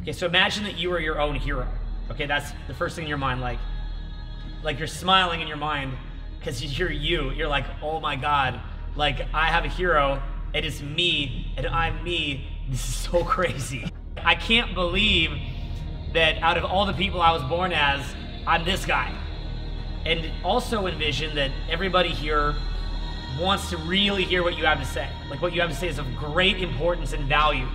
Okay, so imagine that you are your own hero. Okay, that's the first thing in your mind, like you're smiling in your mind because you're you. You're like, oh my God, like I have a hero, it is me, and I'm me. This is so crazy. I can't believe that out of all the people I was born as, I'm this guy. And also envision that everybody here wants to really hear what you have to say. Like what you have to say is of great importance and value.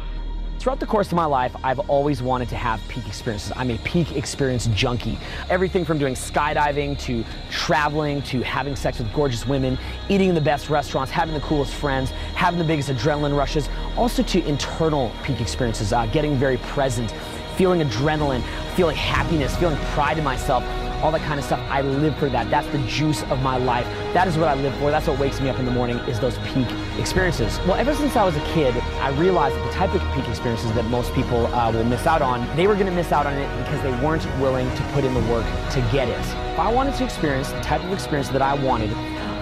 Throughout the course of my life, I've always wanted to have peak experiences. I'm a peak experience junkie. Everything from doing skydiving to traveling to having sex with gorgeous women, eating in the best restaurants, having the coolest friends, having the biggest adrenaline rushes, also to internal peak experiences, getting very present, feeling adrenaline, feeling happiness, feeling pride in myself, all that kind of stuff. I live for that. That's the juice of my life. That is what I live for. That's what wakes me up in the morning, is those peak experiences. Well, ever since I was a kid, I realized that the type of peak experiences that most people will miss out on, they were going to miss out on it because they weren't willing to put in the work to get it. If I wanted to experience the type of experience that I wanted,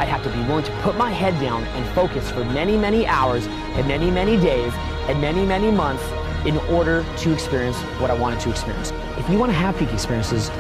I'd have to be willing to put my head down and focus for many, many hours and many, many days and many, many months in order to experience what I wanted to experience. If you want to have peak experiences,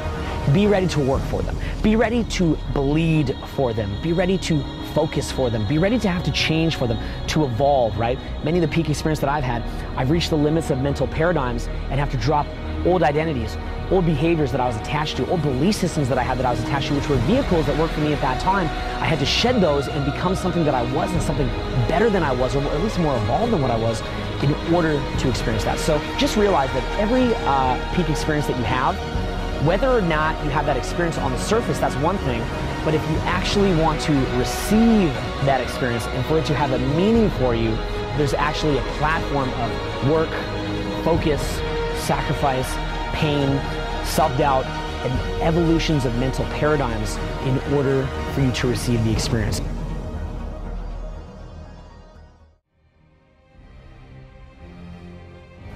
be ready to work for them. Be ready to bleed for them. Be ready to focus for them. Be ready to have to change for them, to evolve, right? Many of the peak experiences that I've had, I've reached the limits of mental paradigms and have to drop old identities, old behaviors that I was attached to, old belief systems that I had that I was attached to, which were vehicles that worked for me at that time. I had to shed those and become something that I wasn't, something better than I was, or at least more evolved than what I was, in order to experience that. So just realize that every peak experience that you have, whether or not you have that experience on the surface, that's one thing, but if you actually want to receive that experience and for it to have a meaning for you, there's actually a platform of work, focus, sacrifice, pain, self-doubt, and evolutions of mental paradigms in order for you to receive the experience.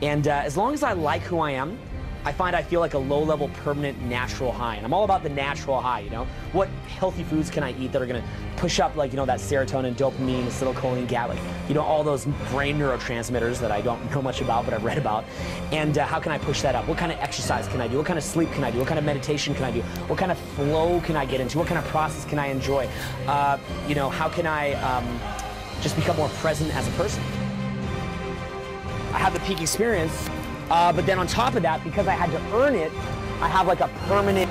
And as long as I like who I am, I find I feel like a low-level, permanent, natural high. And I'm all about the natural high, you know? What healthy foods can I eat that are gonna push up, like, you know, that serotonin, dopamine, acetylcholine, GABA, you know, all those brain neurotransmitters that I don't know much about, but I've read about. And how can I push that up? What kind of exercise can I do? What kind of sleep can I do? What kind of meditation can I do? What kind of flow can I get into? What kind of process can I enjoy? You know, how can I just become more present as a person? I have the peak experience. But then on top of that, because I had to earn it, I have like a permanent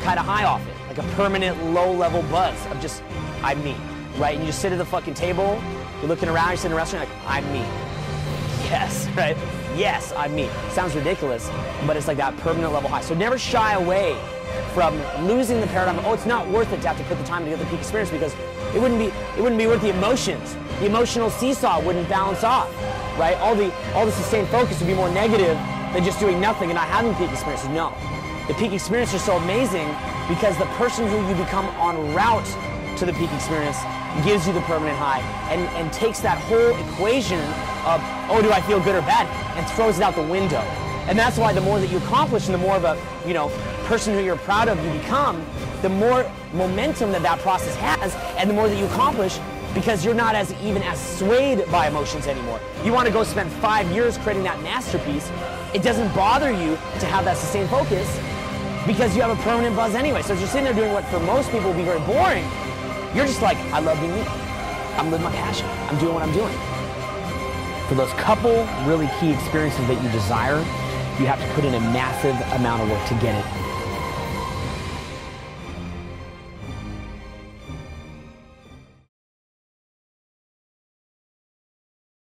kind of high off it, like a permanent low-level buzz of just, I'm me, right? And you just sit at the fucking table, you're looking around, you're sitting in a restaurant, you're like, I'm me. Yes, right? Yes, I'm me. Sounds ridiculous, but it's like that permanent level high. So never shy away from losing the paradigm of, oh, it's not worth it to have to put the time to get the peak experience, because it wouldn't be worth the emotions. The emotional seesaw wouldn't balance off. Right? All the sustained focus would be more negative than just doing nothing and not having peak experiences. No. The peak experience is so amazing because the person who you become en route to the peak experience gives you the permanent high and takes that whole equation of, oh, do I feel good or bad, and throws it out the window. And that's why the more that you accomplish and the more of a, you know, person who you're proud of you become, the more momentum that process has, and the more that you accomplish, because you're not even as swayed by emotions anymore. You want to go spend 5 years creating that masterpiece. It doesn't bother you to have that sustained focus because you have a permanent buzz anyway. So if you're sitting there doing what for most people will be very boring, you're just like, I love being me. I'm living my passion. I'm doing what I'm doing. For those couple really key experiences that you desire, you have to put in a massive amount of work to get it.